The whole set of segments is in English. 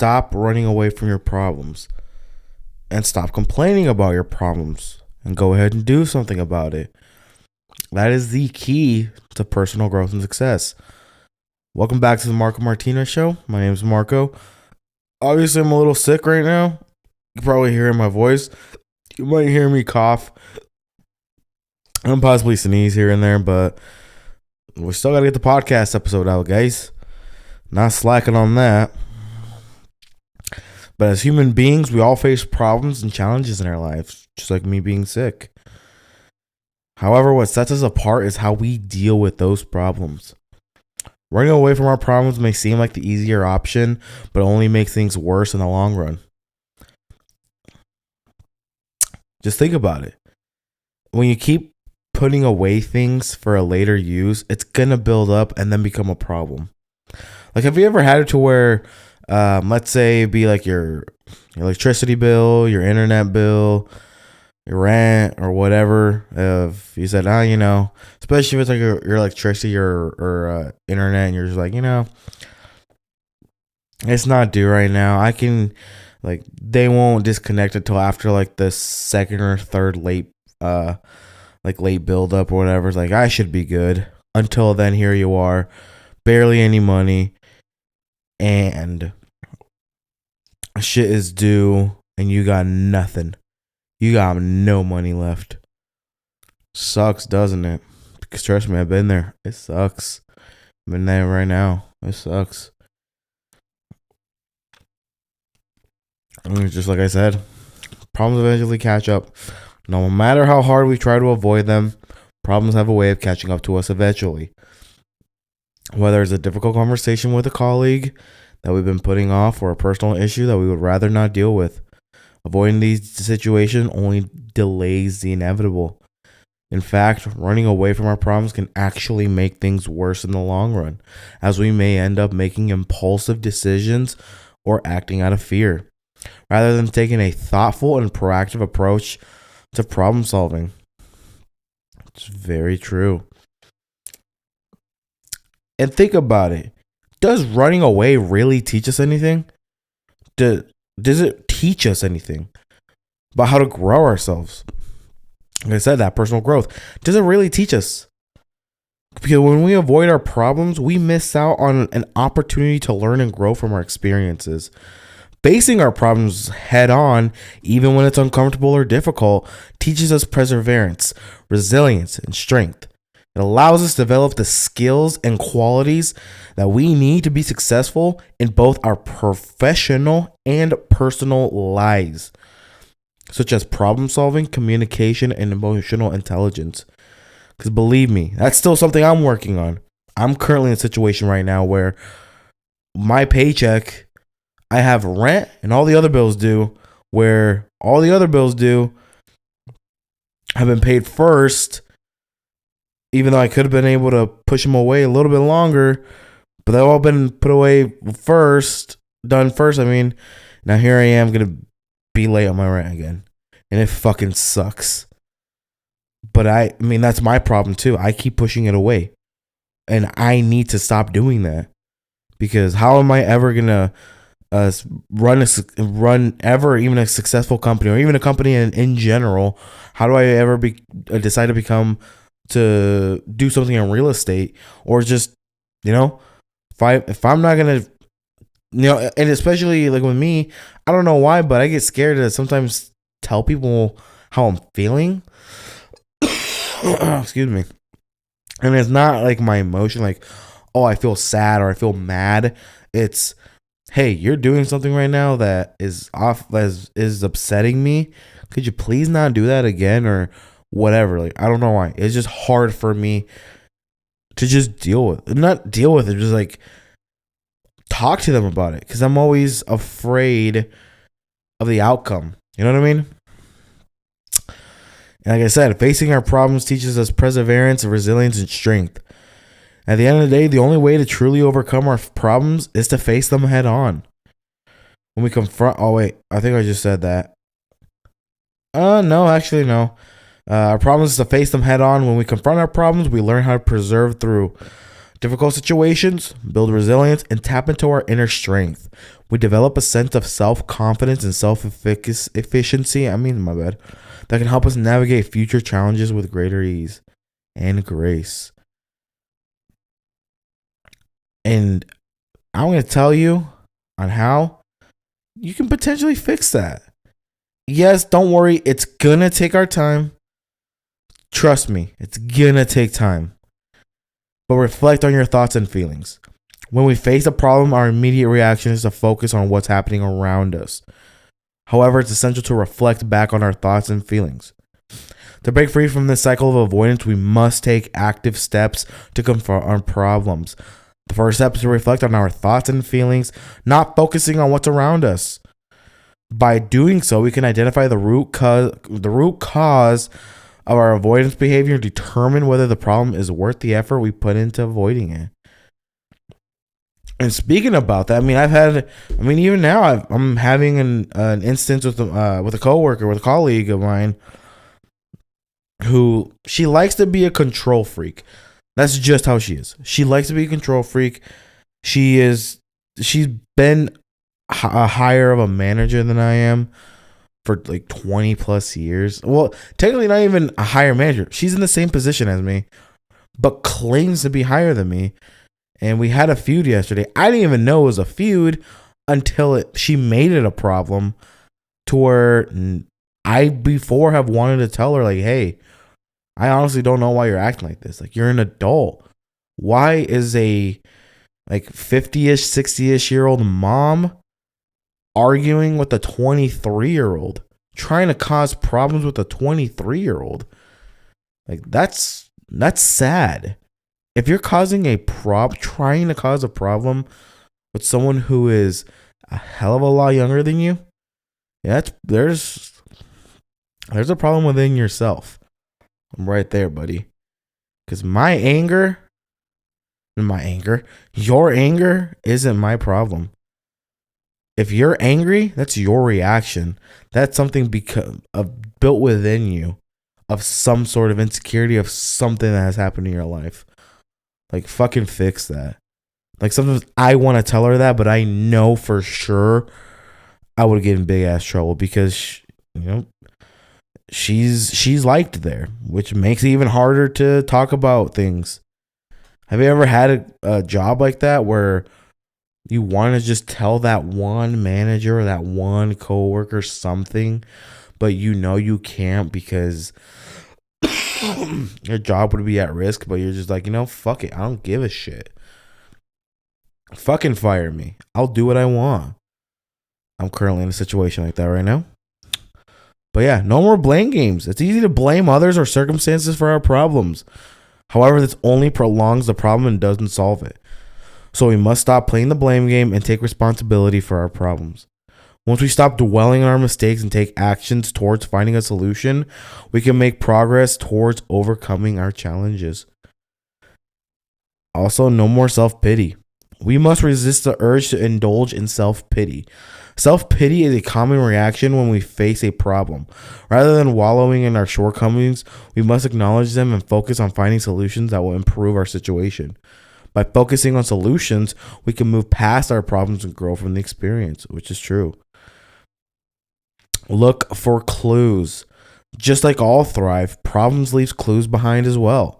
stop running away from your problems and stop complaining about your problems and go ahead and do something about it. That is the key to personal growth and success. Welcome back to the Marco Martinez Show. My name is Marco. Obviously, I'm a little sick right now. You can probably hear in my voice. You might hear me cough and possibly sneeze here and there, but we still got to get the podcast episode out, guys. Not slacking on that. But as human beings, we all face problems and challenges in our lives, just like me being sick. However, what sets us apart is how we deal with those problems. Running away from our problems may seem like the easier option, but only makes things worse in the long run. Just think about it. When you keep putting away things for a later use, it's going to build up and then become a problem. Like, have you ever had it to where, let's say, it'd be like your electricity bill, your internet bill, your rent, or whatever. If you said, especially if it's like your electricity or internet, and you're just like, it's not due right now. I can, they won't disconnect it till after the second or third late build up or whatever. It's like, I should be good. Until then, here you are, barely any money, and shit is due, and you got nothing. You got no money left. Sucks, doesn't it? Because trust me, I've been there. It sucks. I'm in there right now. It sucks. Just like I said, problems eventually catch up. No matter how hard we try to avoid them, problems have a way of catching up to us eventually. Whether it's a difficult conversation with a colleague that we've been putting off or a personal issue that we would rather not deal with. Avoiding these situations only delays the inevitable. In fact, running away from our problems can actually make things worse in the long run, as we may end up making impulsive decisions or acting out of fear, rather than taking a thoughtful and proactive approach to problem solving. It's very true. And think about it. Does running away really teach us anything? Does it teach us anything about how to grow ourselves? Like I said, that personal growth. Does it really teach us? Because when we avoid our problems, we miss out on an opportunity to learn and grow from our experiences. Facing our problems head on, even when it's uncomfortable or difficult, teaches us perseverance, resilience, and strength. It allows us to develop the skills and qualities that we need to be successful in both our professional and personal lives, such as problem solving, communication, and emotional intelligence. Because believe me, that's still something I'm working on. I'm currently in a situation right now where my paycheck, I have rent and all the other bills due, where all the other bills due have been paid first, even though I could have been able to push them away a little bit longer, but they've all been put away done first. Now here I am going to be late on my rent again, and it fucking sucks. But that's my problem too. I keep pushing it away, and I need to stop doing that, because how am I ever going to run even a successful company, or even a company in general? How do I ever decide to do something in real estate, or just, if I'm not going to, and especially with me, I don't know why, but I get scared to sometimes tell people how I'm feeling. Excuse me. And it's not my emotion, I feel sad or I feel mad. It's, hey, you're doing something right now that is upsetting me. Could you please not do that again, or whatever? I don't know why. It's just hard for me to just not deal with it, just talk to them about it, because I'm always afraid of the outcome. You know what I mean? And like I said, facing our problems teaches us perseverance, resilience, and strength. At the end of the day, the only way to truly overcome our problems is to face them head on. When we confront... Oh, wait. I think I just said that. No, actually, no. Our problem is to face them head on. When we confront our problems, we learn how to persevere through Difficult situations, build resilience, and tap into our inner strength. We develop a sense of self-confidence and self-efficiency. My bad. That can help us navigate future challenges with greater ease and grace. And I'm going to tell you on how you can potentially fix that. Yes, don't worry. It's going to take our time. Trust me, it's going to take time. But reflect on your thoughts and feelings. When we face a problem, our immediate reaction is to focus on what's happening around us. However, it's essential to reflect back on our thoughts and feelings. To break free from this cycle of avoidance, we must take active steps to confront our problems. The first step is to reflect on our thoughts and feelings, not focusing on what's around us. By doing so, we can identify the root cause of our avoidance behavior and determine whether the problem is worth the effort we put into avoiding it. And speaking about that, even now, I'm having an instance with a coworker, with a colleague of mine, who she likes to be a control freak. That's just how she is. She likes to be a control freak. She's been higher of a manager than I am for like 20 plus years. Well, technically not even a higher manager. She's in the same position as me, but claims to be higher than me. And we had a feud yesterday. I didn't even know it was a feud until she made it a problem, to where I before have wanted to tell her, like, hey, I honestly don't know why you're acting like this. Like, you're an adult. Why is a like 50-ish, 60-ish year old mom arguing with a 23-year-old, trying to cause problems with a 23-year-old? Like, that's sad. If you're trying to cause a problem with someone who is a hell of a lot younger than you, there's a problem within yourself. I'm right there, buddy. Because your anger isn't my problem. If you're angry, that's your reaction. That's something built within you, of some sort of insecurity of something that has happened in your life. Like, fucking fix that. Like, sometimes I want to tell her that, but I know for sure I would get in big ass trouble, because she's liked there, which makes it even harder to talk about things. Have you ever had a job like that where you want to just tell that one manager or that one coworker something, but you can't because your job would be at risk, but you're just like, fuck it. I don't give a shit. Fucking fire me. I'll do what I want. I'm currently in a situation like that right now. But yeah, no more blame games. It's easy to blame others or circumstances for our problems. However, this only prolongs the problem and doesn't solve it. So we must stop playing the blame game and take responsibility for our problems. Once we stop dwelling on our mistakes and take actions towards finding a solution, we can make progress towards overcoming our challenges. Also, no more self-pity. We must resist the urge to indulge in self-pity. Self-pity is a common reaction when we face a problem. Rather than wallowing in our shortcomings, we must acknowledge them and focus on finding solutions that will improve our situation. By focusing on solutions, we can move past our problems and grow from the experience, which is true. Look for clues. Just like all thrive, problems leave clues behind as well.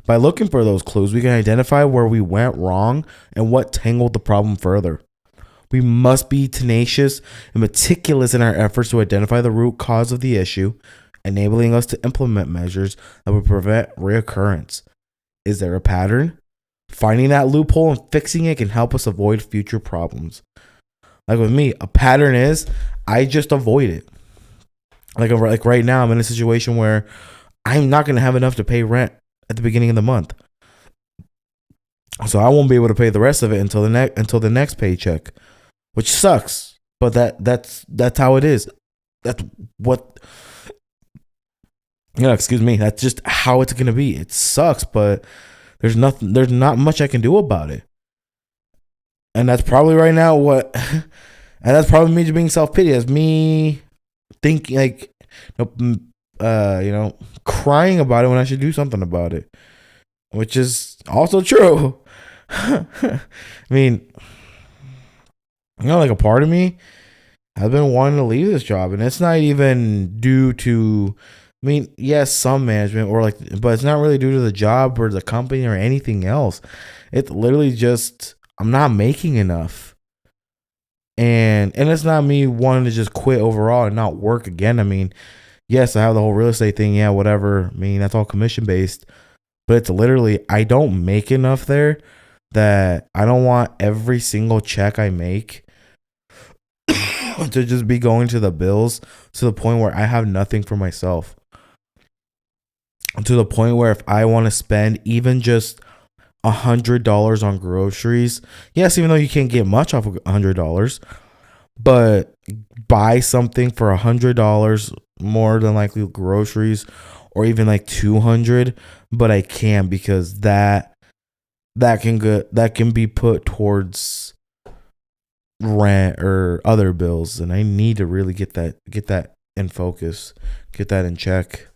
By looking for those clues, we can identify where we went wrong and what tangled the problem further. We must be tenacious and meticulous in our efforts to identify the root cause of the issue, enabling us to implement measures that will prevent reoccurrence. Is there a pattern? Finding that loophole and fixing it can help us avoid future problems. Like with me, a pattern is I just avoid it. Like right now, I'm in a situation where I'm not going to have enough to pay rent at the beginning of the month. So I won't be able to pay the rest of it until the next paycheck, which sucks. But that's how it is. That's what, excuse me. That's just how it's going to be. It sucks, but there's not much I can do about it. And that's probably right now and that's probably me just being self-pity. That's me thinking crying about it when I should do something about it. which is also true. I mean, like a part of me has been wanting to leave this job, and it's not even due to. I mean, yes, some management or like, but it's not really due to the job or the company or anything else. It's literally just I'm not making enough, and it's not me wanting to just quit overall and not work again. I mean, yes, I have the whole real estate thing, yeah, whatever. I mean, that's all commission based, but it's literally I don't make enough there that I don't want every single check I make to just be going to the bills to the point where I have nothing for myself. To the point where if I want to spend even just $100 on groceries, yes, even though you can't get much off of $100, but buy something for $100 more than likely groceries, or even like 200, but I can because that can be put towards rent or other bills, and I need to really get that in focus, get that in check.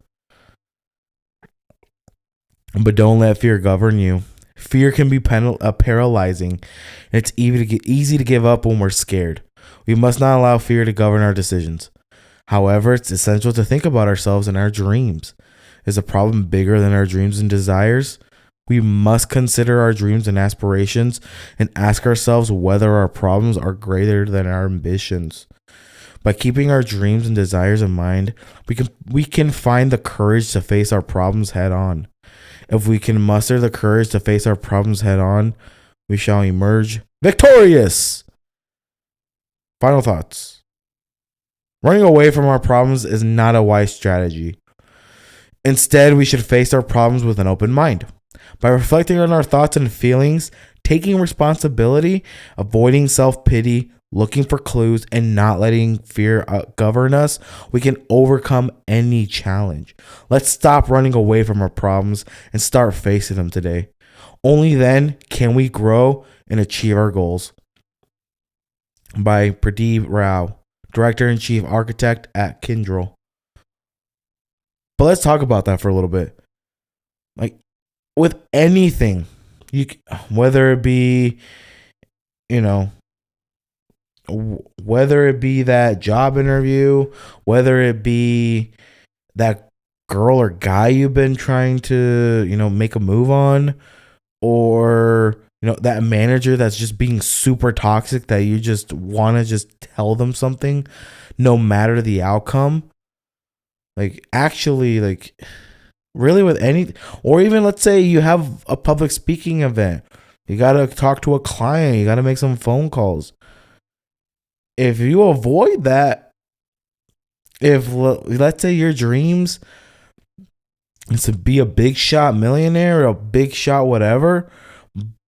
But don't let fear govern you. Fear can be paralyzing. It's easy to give up when we're scared. We must not allow fear to govern our decisions. However, it's essential to think about ourselves and our dreams. Is a problem bigger than our dreams and desires? We must consider our dreams and aspirations and ask ourselves whether our problems are greater than our ambitions. By keeping our dreams and desires in mind, we can find the courage to face our problems head on. If we can muster the courage to face our problems head on, we shall emerge victorious. Final thoughts. Running away from our problems is not a wise strategy. Instead, we should face our problems with an open mind. By reflecting on our thoughts and feelings, taking responsibility, avoiding self-pity, looking for clues, and not letting fear govern us, we can overcome any challenge. Let's stop running away from our problems and start facing them today. Only then can we grow and achieve our goals. By Pradeep Rao, Director and Chief Architect at Kyndryl. But let's talk about that for a little bit. Like with anything, whether it be, you know, whether it be that job interview, whether it be that girl or guy you've been trying to, make a move on, or, that manager that's just being super toxic that you just want to just tell them something no matter the outcome. Like actually, like really with any, or even let's say you have a public speaking event, you got to talk to a client, you got to make some phone calls. If you avoid that, if let's say your dreams is to be a big shot millionaire or a big shot whatever,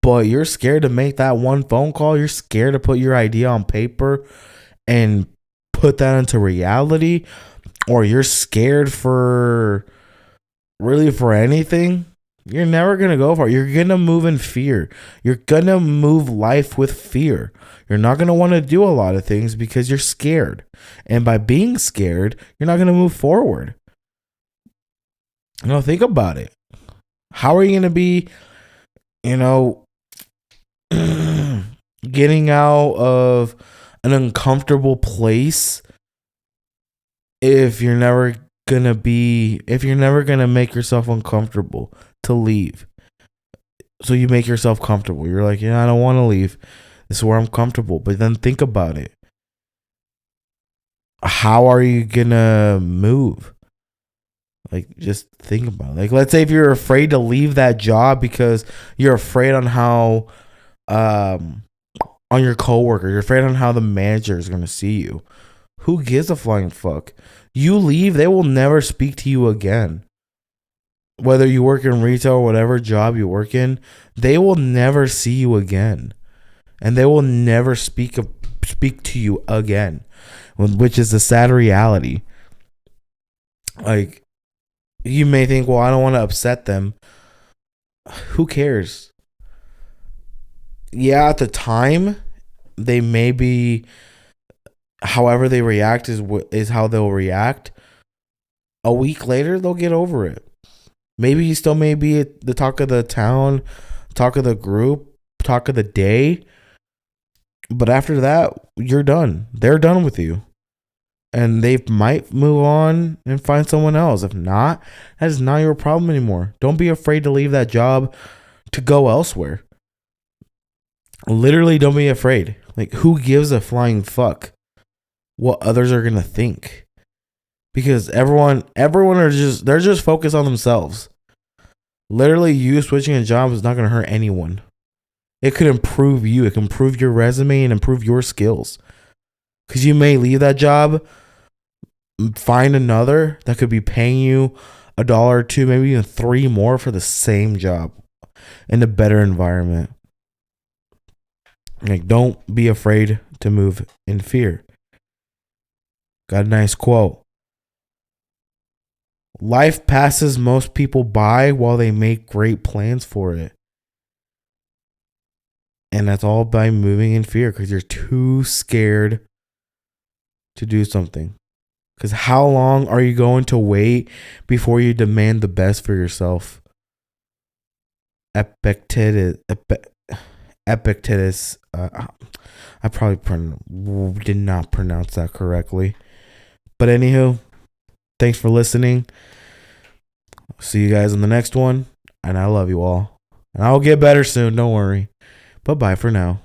but you're scared to make that one phone call, you're scared to put your idea on paper and put that into reality, or you're scared for anything, you're never going to go far. You're going to move in fear. You're going to move life with fear. You're not going to want to do a lot of things because you're scared. And by being scared, you're not going to move forward. Think about it. How are you going to be, getting out of an uncomfortable place if you're never gonna make yourself uncomfortable to leave? So you make yourself comfortable. You're like, I don't want to leave. This is where I'm comfortable. But then think about it. How are you gonna move? Like, just think about it. Like, let's say if you're afraid to leave that job because you're afraid on how on your coworker, you're afraid on how the manager is gonna see you. Who gives a flying fuck? You leave, they will never speak to you again. Whether you work in retail or whatever job you work in, they will never see you again. And they will never speak to you again, which is the sad reality. Like, you may think, well, I don't want to upset them. Who cares? Yeah, at the time, they may be, however they react is how they'll react. A week later, they'll get over it. Maybe you still may be the talk of the town, talk of the group, talk of the day. But after that, you're done. They're done with you. And they might move on and find someone else. If not, that is not your problem anymore. Don't be afraid to leave that job to go elsewhere. Literally, don't be afraid. Like, who gives a flying fuck what others are gonna think? Because everyone they're just focused on themselves. Literally, you switching a job is not gonna hurt anyone. It could improve you. It can improve your resume and improve your skills. Because you may leave that job, find another that could be paying you $1 or $2, maybe even $3 more for the same job in a better environment. Like, don't be afraid to move in fear. Got a nice quote. Life passes most people by while they make great plans for it. And that's all by moving in fear because you're too scared to do something. Because how long are you going to wait before you demand the best for yourself? Epictetus. I probably did not pronounce that correctly. But anywho, thanks for listening. See you guys in the next one. And I love you all. And I'll get better soon. Don't worry. Bye-bye for now.